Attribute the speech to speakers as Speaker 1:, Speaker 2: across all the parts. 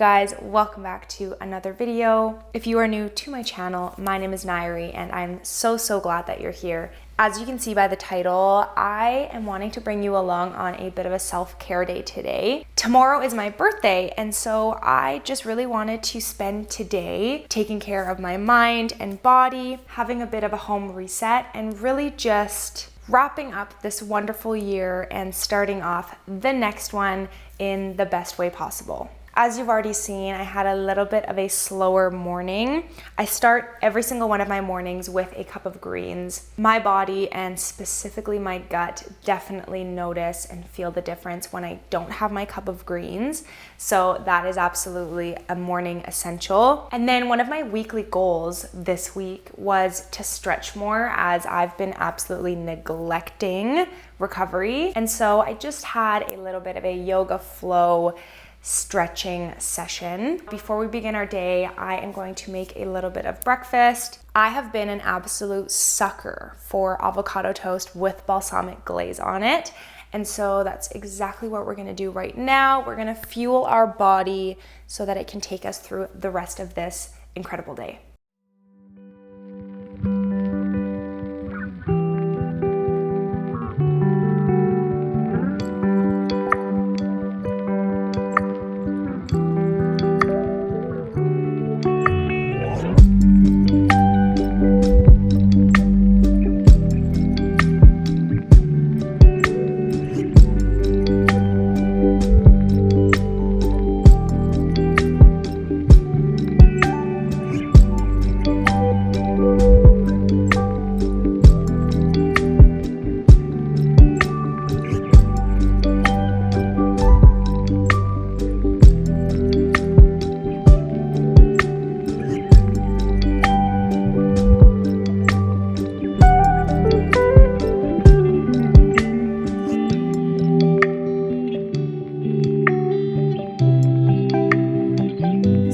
Speaker 1: guys, welcome back to another video. If you are new to my channel, my name is Nairi and I'm so glad that you're here. As you can see by the title, I am wanting to bring you along on a bit of a self-care day today. Tomorrow is my birthday, and so I just really wanted to spend today taking care of my mind and body, having a bit of a home reset, and really just wrapping up this wonderful year and starting off the next one in the best way possible. As you've already seen, I had a little bit of a slower morning. I start every single one of my mornings with a cup of greens. My body and specifically my gut definitely notice and feel the difference when I don't have my cup of greens. So that is absolutely a morning essential. And then one of my weekly goals this week was to stretch more, as I've been absolutely neglecting recovery. And so I just had a little bit of a yoga flow stretching session. Before we begin our day, I am going to make a little bit of breakfast. I have been an absolute sucker for avocado toast with balsamic glaze on it. And so that's exactly what we're gonna do right now. We're gonna fuel our body so that it can take us through the rest of this incredible day.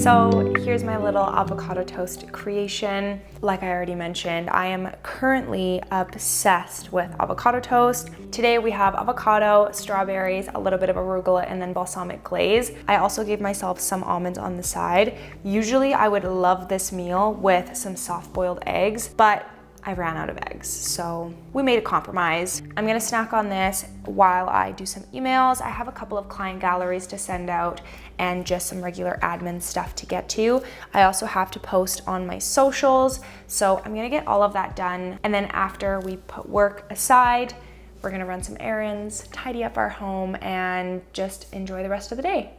Speaker 1: So here's my little avocado toast creation. Like I already mentioned, I am currently obsessed with avocado toast. Today we have avocado, strawberries, a little bit of arugula, and then balsamic glaze. I also gave myself some almonds on the side. Usually I would love this meal with some soft-boiled eggs, but I ran out of eggs, so we made a compromise. I'm gonna snack on this while I do some emails. I have a couple of client galleries to send out and just some regular admin stuff to get to. I also have to post on my socials, so I'm gonna get all of that done. And then after we put work aside, we're gonna run some errands, tidy up our home, and just enjoy the rest of the day.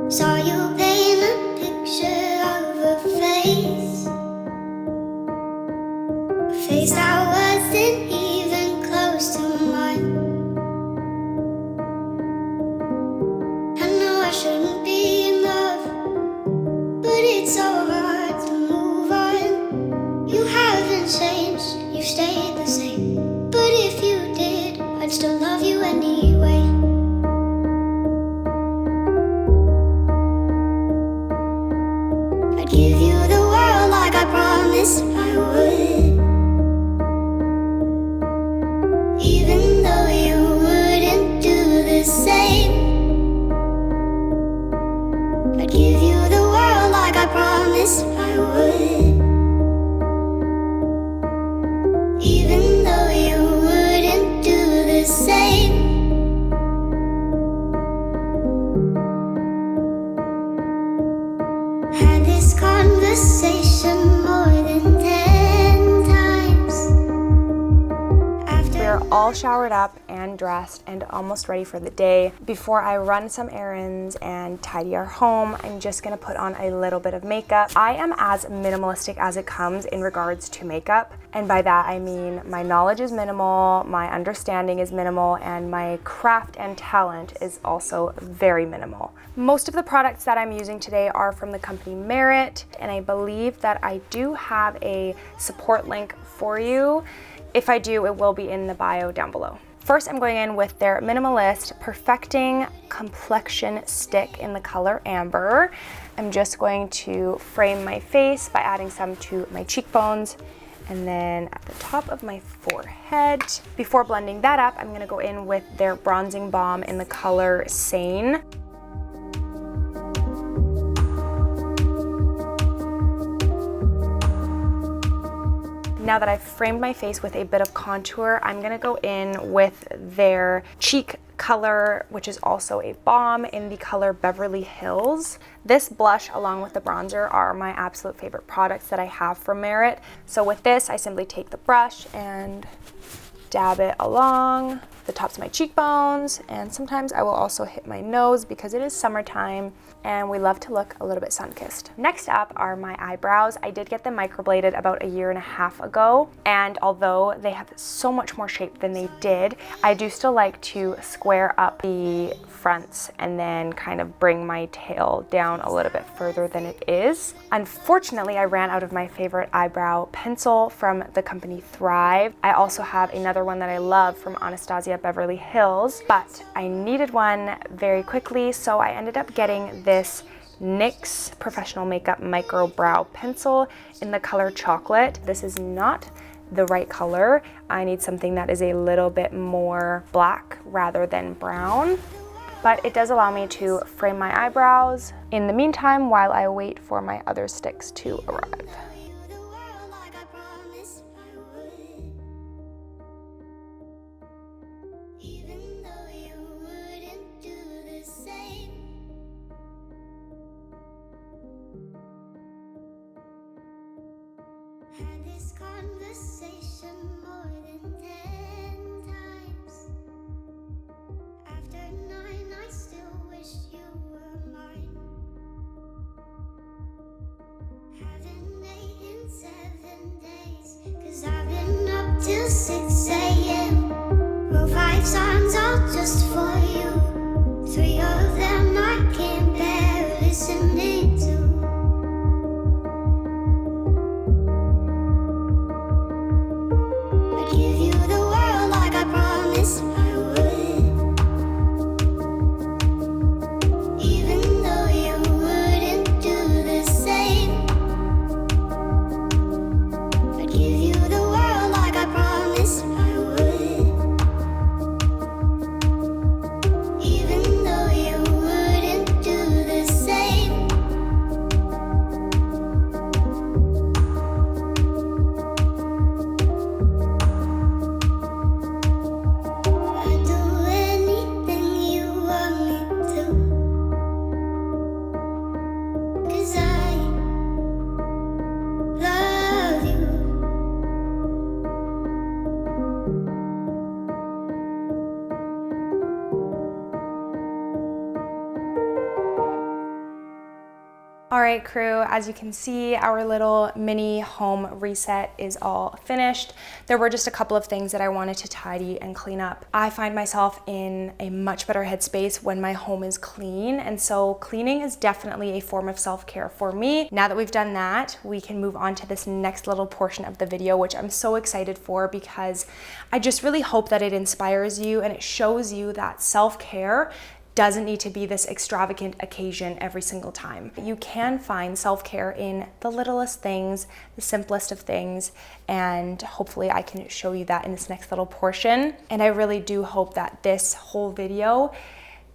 Speaker 2: Saw you paint a picture of a face that wasn't even close to mine. I know I shouldn't be in love, but it's so hard to move on. You haven't changed, you've stayed the same, but if you did, I'd still love you anyway. Give you the world like I promised I would, even though you wouldn't do the same. I'd give you the world like I promised I would, even though you wouldn't do the same. Had this conversation more than 10 times.
Speaker 1: We're all showered up and dressed and almost ready for the day. Before I run some errands and tidy our home, I'm just gonna put on a little bit of makeup. I am as minimalistic as it comes in regards to makeup. And by that, I mean my knowledge is minimal, my understanding is minimal, and my craft and talent is also very minimal. Most of the products that I'm using today are from the company Merit, and I believe that I do have a support link for you. If I do, it will be in the bio down below. First, I'm going in with their Minimalist Perfecting Complexion Stick in the color Amber. I'm just going to frame my face by adding some to my cheekbones and then at the top of my forehead. Before blending that up, I'm gonna go in with their Bronzing Balm in the color Sane. Now that I've framed my face with a bit of contour, I'm gonna go in with their cheek color, which is also a balm in the color Beverly Hills. This blush along with the bronzer are my absolute favorite products that I have from Merit. So with this, I simply take the brush and dab it along the tops of my cheekbones, and sometimes I will also hit my nose because it is summertime and we love to look a little bit sun-kissed. Next up are my eyebrows. I did get them microbladed about 1.5 years ago, and although they have so much more shape than they did, I do still like to square up the fronts and then kind of bring my tail down a little bit further than it is. Unfortunately, I ran out of my favorite eyebrow pencil from the company Thrive. I also have another one that I love from Anastasia Beverly Hills, but I needed one very quickly, so I ended up getting this NYX Professional Makeup Micro Brow Pencil in the color Chocolate. This is not the right color. I need something that is a little bit more black rather than brown, but it does allow me to frame my eyebrows in the meantime while I wait for my other sticks to arrive.
Speaker 2: Till 6 a.m. wrote 5 songs all just for you. 3 of them I can't bear listening to. I'd give you the world like I promised I would, even though you wouldn't do the same. I'd give you the world like I promised I would, even though you wouldn't do the same. I'd do anything you want me to, 'cause I love you.
Speaker 1: All right, crew, as you can see, our little mini home reset is all finished. There were just a couple of things that I wanted to tidy and clean up. I find myself in a much better headspace when my home is clean, and so cleaning is definitely a form of self-care for me. Now that we've done that, we can move on to this next little portion of the video, which I'm so excited for because I just really hope that it inspires you and it shows you that self-care doesn't need to be this extravagant occasion every single time. You can find self-care in the littlest things, the simplest of things, and hopefully I can show you that in this next little portion. And I really do hope that this whole video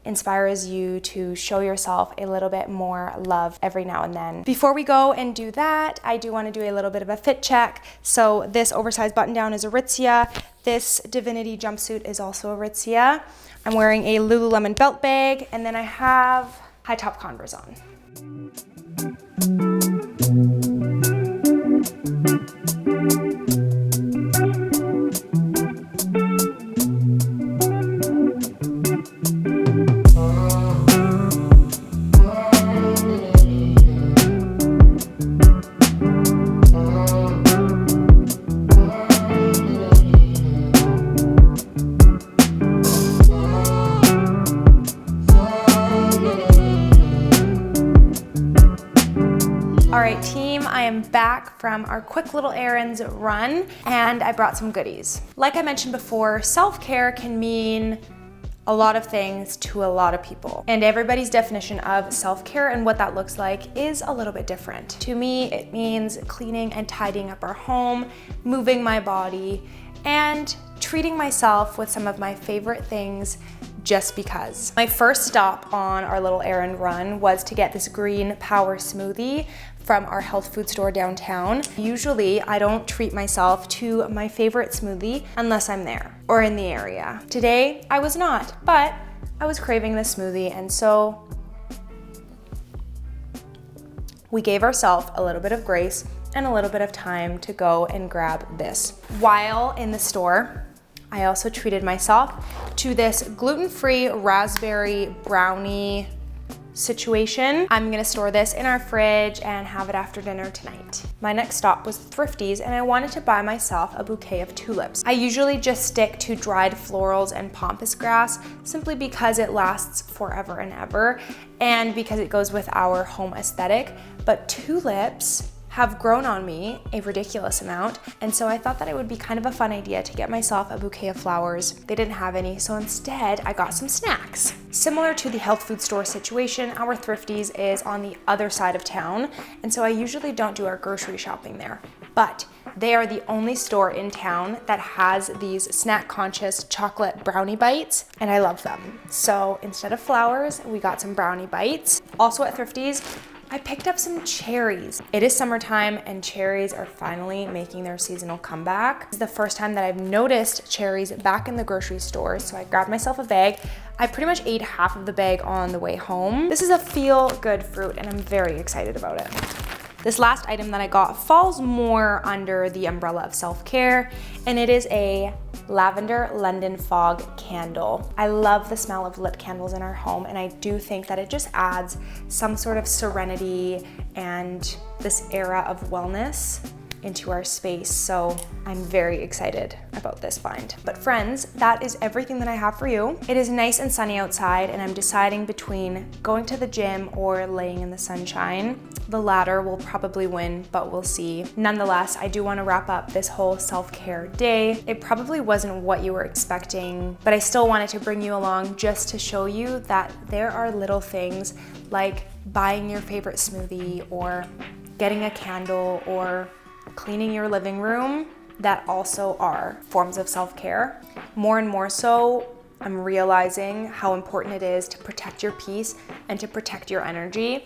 Speaker 1: inspires you to show yourself a little bit more love every now and then. Before we go and do that, I do want to do a little bit of a fit check. So this oversized button down is Aritzia. This Divinity jumpsuit is also Aritzia. I'm wearing a Lululemon belt bag, and then I have high top Converse on. right, team, I am back from our quick little errands run, and I brought some goodies. Like I mentioned before, self-care can mean a lot of things to a lot of people. And everybody's definition of self-care and what that looks like is a little bit different. To me, it means cleaning and tidying up our home, moving my body, and treating myself with some of my favorite things just because. My first stop on our little errand run was to get this green power smoothie from our health food store downtown. Usually I don't treat myself to my favorite smoothie unless I'm there or in the area. Today I was not, but I was craving this smoothie, and so we gave ourselves a little bit of grace and a little bit of time to go and grab this. While in the store, I also treated myself to this gluten-free raspberry brownie situation. I'm gonna store this in our fridge and have it after dinner tonight. My next stop was Thrifties, and I wanted to buy myself a bouquet of tulips. I usually just stick to dried florals and pampas grass simply because it lasts forever and ever, and because it goes with our home aesthetic. But tulips have grown on me a ridiculous amount, and so I thought that it would be kind of a fun idea to get myself a bouquet of flowers. They didn't have any, so instead I got some snacks. Similar to the health food store situation, our Thrifties is on the other side of town, and so I usually don't do our grocery shopping there. But they are the only store in town that has these snack-conscious chocolate brownie bites, and I love them. So instead of flowers, we got some brownie bites. Also at Thrifties, I picked up some cherries. It is summertime and cherries are finally making their seasonal comeback. This is the first time that I've noticed cherries back in the grocery store, so I grabbed myself a bag. I pretty much ate half of the bag on the way home. This is a feel-good fruit, and I'm very excited about it. This last item that I got falls more under the umbrella of self-care, and it is a lavender London fog candle. I love the smell of lit candles in our home, and I do think that it just adds some sort of serenity and this era of wellness into our space. So I'm very excited about this find. But friends, that is everything that I have for you. It is nice and sunny outside, and I'm deciding between going to the gym or laying in the sunshine. The latter will probably win, but we'll see. Nonetheless, I do want to wrap up this whole self-care day. It probably wasn't what you were expecting, but I still wanted to bring you along just to show you that there are little things like buying your favorite smoothie or getting a candle or cleaning your living room that also are forms of self-care. More and more so, I'm realizing how important it is to protect your peace and to protect your energy.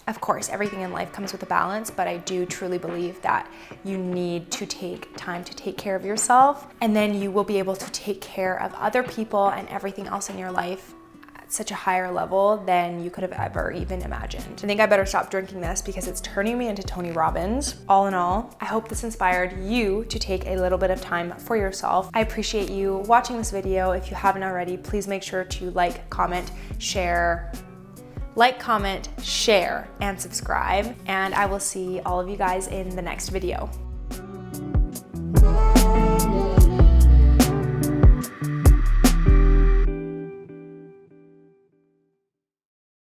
Speaker 1: Of course, everything in life comes with a balance, but I do truly believe that you need to take time to take care of yourself, and then you will be able to take care of other people and everything else in your life at such a higher level than you could have ever even imagined. I think I better stop drinking this because it's turning me into Tony Robbins. All in all, I hope this inspired you to take a little bit of time for yourself. I appreciate you watching this video. If you haven't already, please make sure to like, comment, share, and subscribe. And I will see all of you guys in the next video.